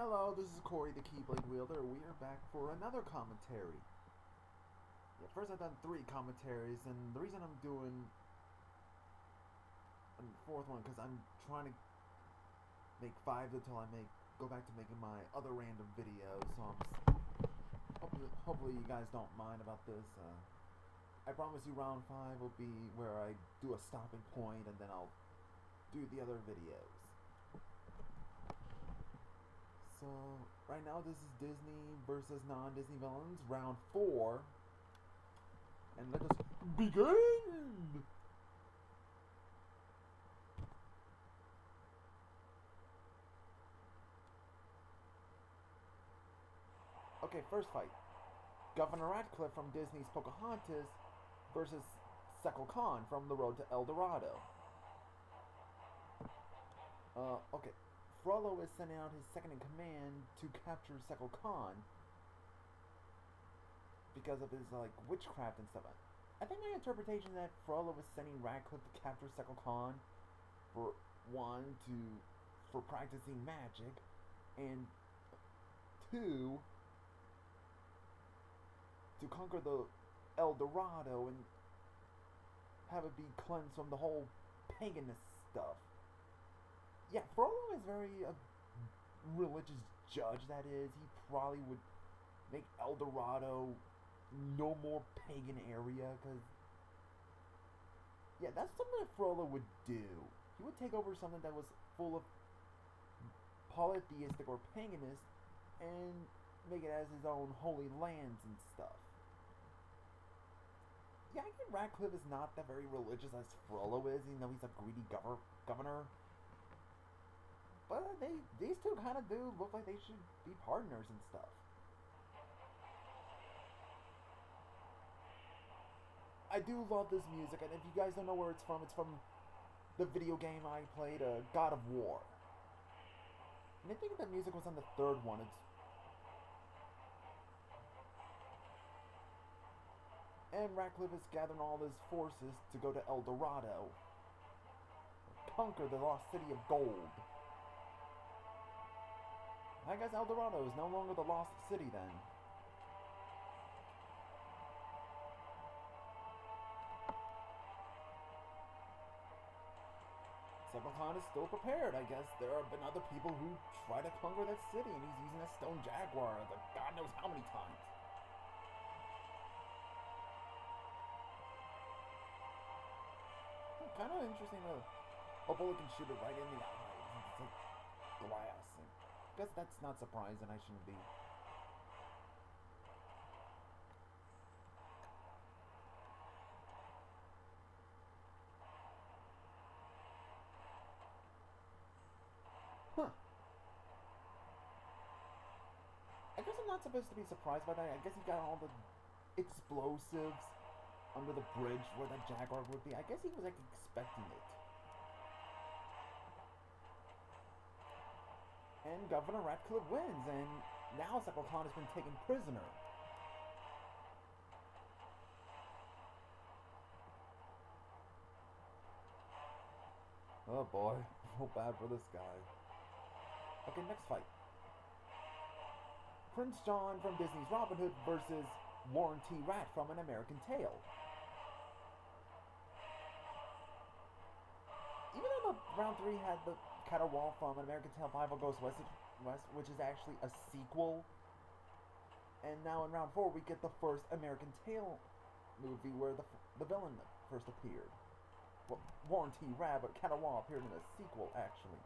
Hello, this is Corey the Keyblade Wielder. We are back for another commentary. Yeah, first I've done 3 commentaries, and the reason I'm doing a 4th one because I'm trying to make 5 until I go back to making my other random videos. So hopefully you guys don't mind about this. I promise you round 5 will be where I do a stopping point, and then I'll do the other videos. So, right now this is Disney versus non-Disney villains, round 4. And let us begin! Okay, first fight. Governor Ratcliffe from Disney's Pocahontas versus Sekal Khan from The Road to El Dorado. Okay. Frollo is sending out his second-in-command to capture Sekal Khan because of his, witchcraft and stuff. I think my interpretation is that Frollo is sending Ratcliffe to capture Sekal Khan for practicing magic, and 2, to conquer the El Dorado and have it be cleansed from the whole paganist stuff. Yeah, Frollo is very religious judge, that is. He probably would make El Dorado no more pagan area, because... yeah, that's something that Frollo would do. He would take over something that was full of polytheistic or paganist and make it as his own holy lands and stuff. Yeah, I get Ratcliffe is not that very religious as Frollo is, even though he's a greedy governor. But these two kind of do look like they should be partners and stuff. I do love this music, and if you guys don't know where it's from the video game I played, God of War. And I think the music was on the 3rd one. And Ratcliffe is gathering all his forces to go to El Dorado, conquer the lost city of gold. I guess El Dorado is no longer the lost city then. Sekal Khan is still prepared. I guess there have been other people who try to conquer that city, and he's using a stone jaguar God knows how many times. Kind of interesting though. A bullet can shoot it right in the eye. It's like glass. I guess that's not surprising. I shouldn't be. Huh. I guess I'm not supposed to be surprised by that. I guess he got all the explosives under the bridge where that jaguar would be. I guess he was expecting it. And Governor Ratcliffe wins, and now Sekal Khan has been taken prisoner. Oh boy, I feel bad for this guy. Okay, next fight. Prince John from Disney's Robin Hood versus Warren T. Rat from An American Tail. Even though the round 3 had the Caterwaul from An American Tail 5 Goes West, which is actually a sequel. And now in round 4 we get the first American Tail movie where the villain first appeared. Well, Warren T. Rat, but Caterwaul appeared in the sequel, actually.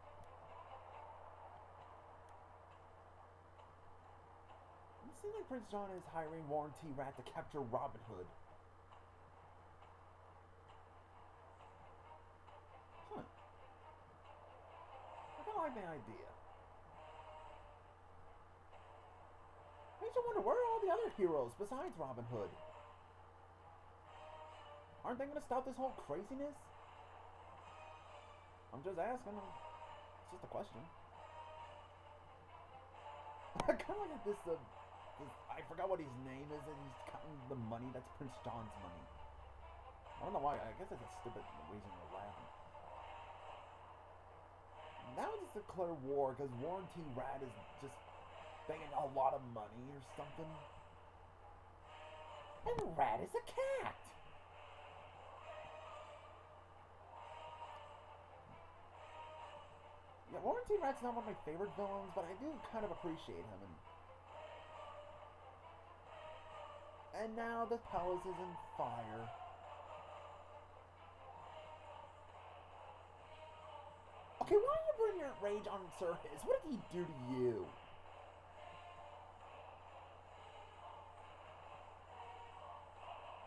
It seems like Prince John is hiring Warren T. Rat to capture Robin Hood. Huh. I kind of like the idea. I just wonder, where are all the other heroes besides Robin Hood? Aren't they going to stop this whole craziness? I'm just asking. It's just a question. I kind of like this, I forgot what his name is, and he's counting the money. That's Prince John's money. I don't know why. I guess it's a stupid reason we're laughing. now just declare war because Warranty Rat is just begging a lot of money or something. And Rat is a cat. Yeah, Warranty Rat's not one of my favorite villains, but I do kind of appreciate him. And now the palace is in fire. Okay, why do you bring your rage on Sir Hiss? What did he do to you?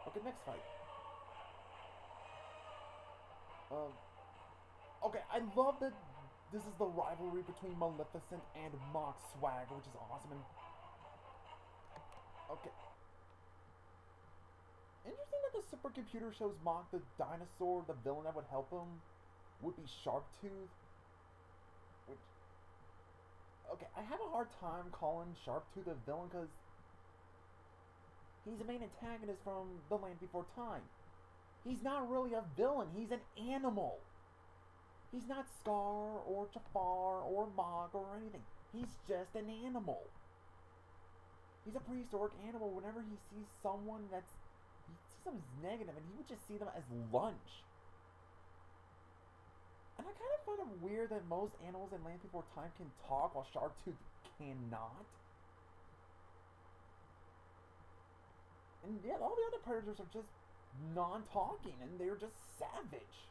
Okay, next fight. Okay, I love that this is the rivalry between Maleficent and Mock Swagger, which is awesome. And okay. Interesting that the supercomputer shows Mock the dinosaur, the villain that would help him would be Sharptooth. Which, okay, I have a hard time calling Sharptooth a villain because he's the main antagonist from The Land Before Time. He's not really a villain, he's an animal. He's not Scar or Jafar or Mog or anything. He's just an animal. He's a prehistoric animal. Whenever he sees someone he sees them as negative, and he would just see them as lunch. And I kind of find it weird that most animals in Land Before Time can talk while Sharptooth cannot. And yeah, all the other predators are just non-talking, and they're just savage.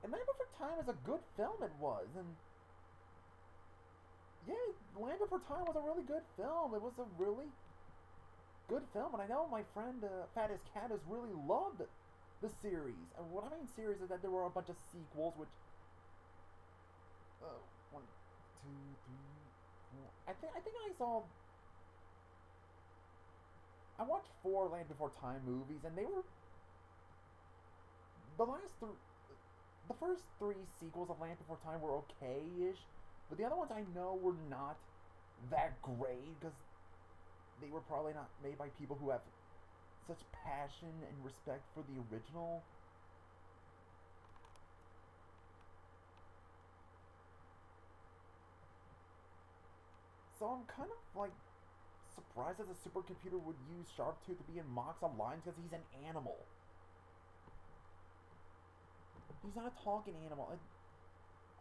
And Land Before Time is a good film, it was, and yeah, Land Before Time was a really good film. It was a really good film, and I know my friend Fattest Cat has really loved the series. And what I mean series is that there were a bunch of sequels, which 1, 2, 3, 4. I think I watched 4 Land Before Time movies, and they were the first 3 sequels of Land Before Time were okay-ish, but the other ones I know were not that great because they were probably not made by people who have such passion and respect for the original. So I'm kind of like surprised that the supercomputer would use Sharptooth to be in Mock's alliance because he's an animal. He's not a talking animal. I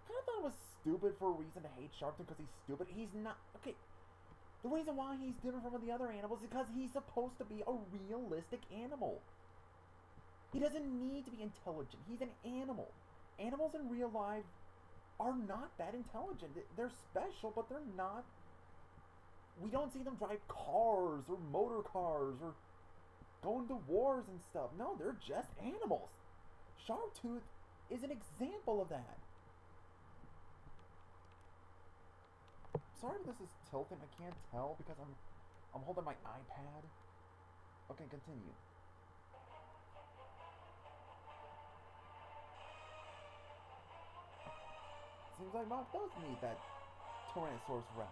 kind of thought it was stupid for a reason to hate Sharptooth because he's stupid. He's not. Okay, the reason why he's different from the other animals is because he's supposed to be a realistic animal. He doesn't need to be intelligent. He's an animal. Animals in real life are not that intelligent. They're special, but they're not. We don't see them drive cars or motor cars or go into wars and stuff. No, they're just animals. Sharptooth is an example of that. Sorry if this is tilting. I can't tell because I'm holding my iPad. Okay, continue. Seems like Mock does need that Tyrannosaurus Rex.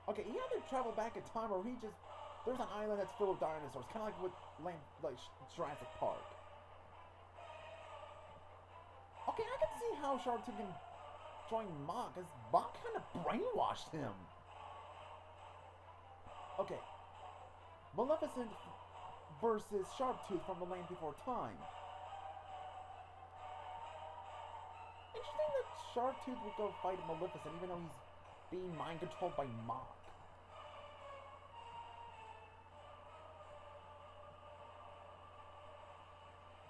Okay, he had to travel back in time, or there's an island that's full of dinosaurs, kind of like Jurassic Park. Okay, I can see how Sharptooth can join Mock, because Mock kind of brainwashed him. Okay, Maleficent versus Sharptooth from The Land Before Time. Interesting that Sharptooth would go fight Maleficent, even though he's being mind controlled by Mock.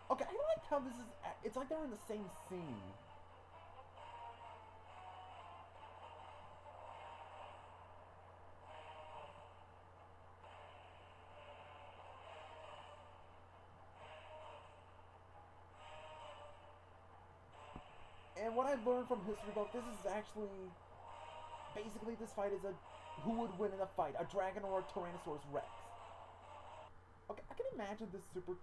Okay, I like how this is. It's like they're in the same scene. And what I learned from history book, this is actually basically this fight is who would win in a fight, a dragon or a Tyrannosaurus Rex. Okay, I can imagine this super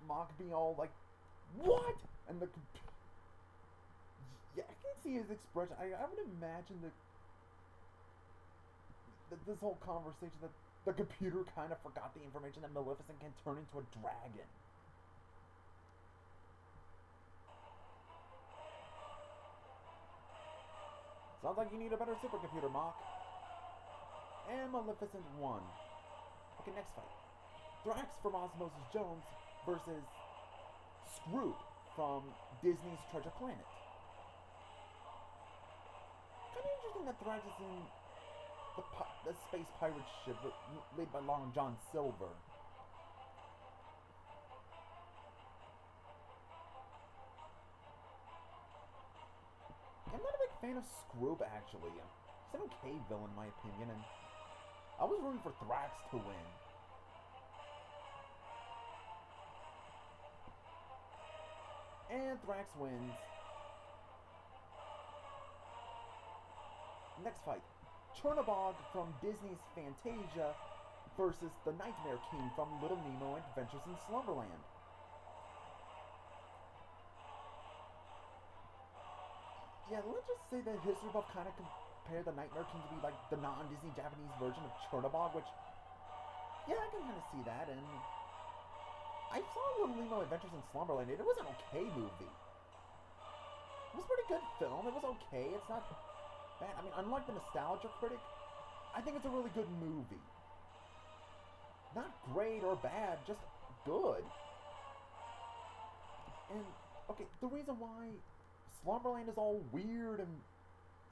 Mock being all like, what? And yeah, I can see his expression. I would imagine this whole conversation that the computer kind of forgot the information that Maleficent can turn into a dragon. like you need a better supercomputer, Mock. And Maleficent won. Okay, next fight. Thrax from Osmosis Jones versus Scroop from Disney's Treasure Planet. Kind of interesting that Thrax is in the space pirate ship led by Long John Silver. I'm not a big fan of Scroop, actually. He's an okay villain, in my opinion, and I was rooting for Thrax to win. And Thrax wins. Next fight. Chernabog from Disney's Fantasia versus the Nightmare King from Little Nemo Adventures in Slumberland. Yeah, let's just say that history buff kind of compared the Nightmare King to be like the non-Disney Japanese version of Chernabog, which, yeah, I can kind of see that, and I saw Little Nemo Adventures in Slumberland, and it was an okay movie. It was a pretty good film, it was okay, it's not bad. I mean, unlike the Nostalgia Critic, I think it's a really good movie. Not great or bad, just good. And, okay, the reason why Slumberland is all weird and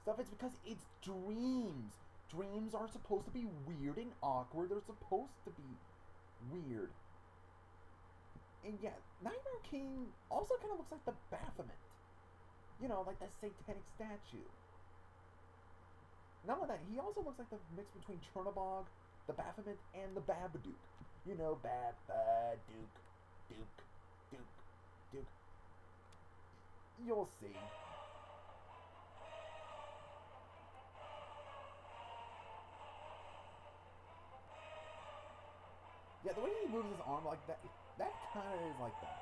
stuff, it's because it's dreams. Dreams are supposed to be weird and awkward. They're supposed to be weird. And yeah, Nightmare King also kind of looks like the Baphomet. You know, like that satanic statue. Not only that, he also looks like the mix between Chernabog, the Baphomet, and the Babadook. You know, Babadook, Duke. You'll see. Yeah, the way he moves his arm like that kind of is like that.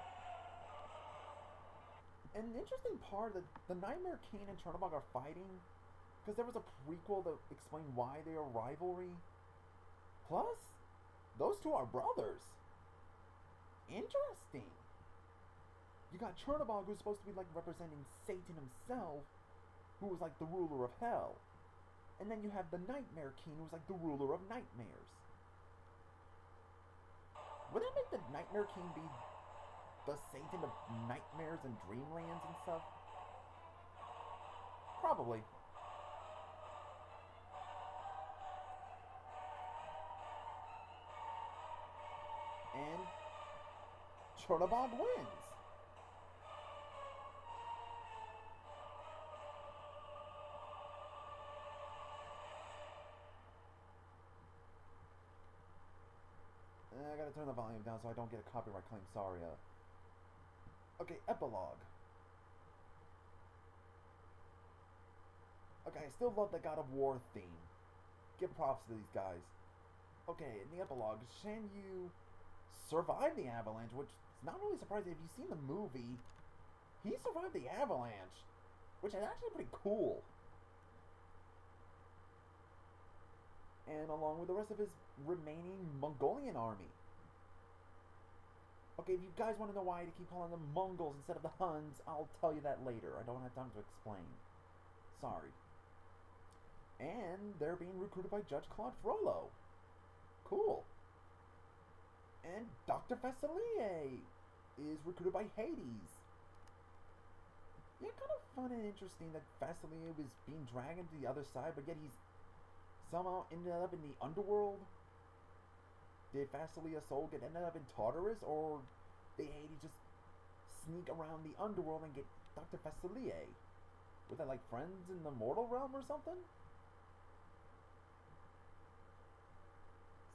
And the interesting part that the Nightmare King and Chernabog are fighting, because there was a prequel that explained why they are rivalry. Plus, those two are brothers. Interesting. You got Chernabog, who's supposed to be like representing Satan himself, who was like the ruler of hell. And then you have the Nightmare King, who's like the ruler of nightmares. Would that make the Nightmare King be the Satan of nightmares and dreamlands and stuff? Probably. And Chernabog wins. I gotta turn the volume down so I don't get a copyright claim, sorry. Okay, epilogue. Okay, I still love the God of War theme. Give props to these guys. Okay, in the epilogue, Shan Yu survived the avalanche, which is not really surprising. If you've seen the movie, he survived the avalanche, which is actually pretty cool. And along with the rest of his remaining Mongolian army. Okay, if you guys want to know why I keep calling them Mongols instead of the Huns, I'll tell you that later. I don't have time to explain. Sorry. And they're being recruited by Judge Claude Frollo. Cool. And Dr. Facilier is recruited by Hades. Yeah, kind of fun and interesting that Facilier was being dragged into the other side, but yet he's somehow ended up in the underworld. Did Facilier's soul ended up in Tartarus, or did Hades just sneak around the underworld and get Dr. Facilier? Were they like friends in the mortal realm or something?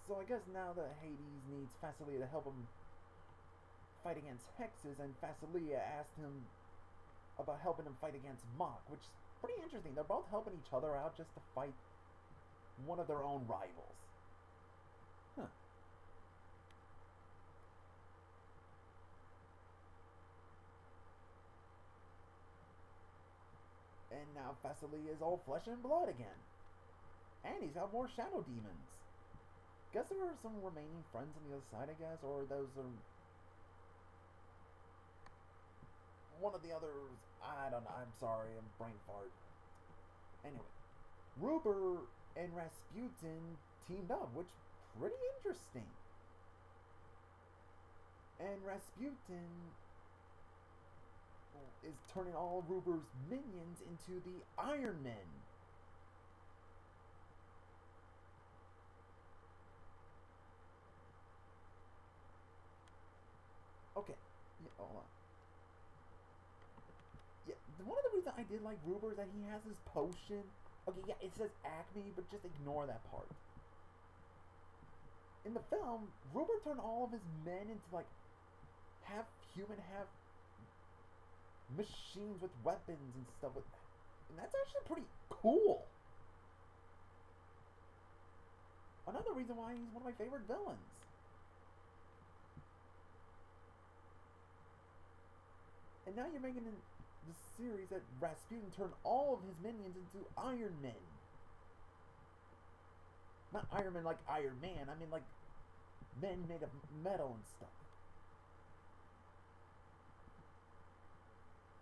So I guess now that Hades needs Facilier to help him fight against hexes, and Facilier asked him about helping him fight against Mach, which is pretty interesting. They're both helping each other out just to fight one of their own rivals. Huh. And now Facilier is all flesh and blood again. And he's got more shadow demons. Guess there are some remaining friends on the other side, I guess, or those are one of the others. I don't know. I'm sorry, I'm brain fart. Anyway, Ruber and Rasputin teamed up, which pretty interesting. And Rasputin is turning all Ruber's minions into the Iron Men. Okay, yeah, hold on. Yeah, one of the reasons I did like Ruber is that he has his potion. Okay, yeah, it says Acme, but just ignore that part. In the film, Ruber turned all of his men into like half human, half machines with weapons and stuff. And that's actually pretty cool. Another reason why he's one of my favorite villains. And now you're making the series that Rasputin turned all of his minions into Iron Men. Not Iron Man like Iron Man, I mean like men made of metal and stuff.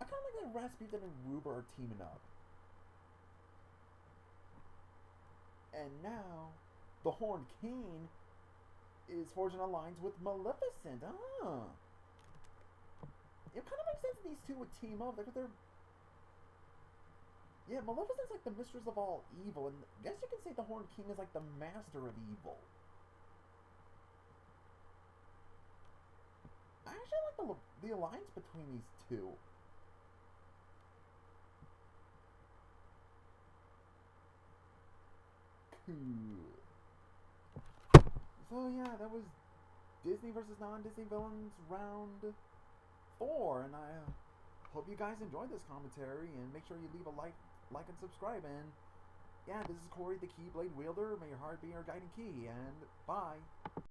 I kind of like that Rasputin and Ruber are teaming up. And now, the Horned King is forging an alliance with Maleficent. It kind of makes sense that these two would team up. Like they're... Yeah, Maleficent's like the mistress of all evil, and I guess you can say the Horned King is like the master of evil. I actually like the alliance between these two. Cool. So yeah, that was Disney versus non-Disney villains round 4, and I hope you guys enjoyed this commentary, and make sure you leave a like and subscribe, and yeah, this is Corey the Keyblade Wielder. May your heart be your guiding key, and bye.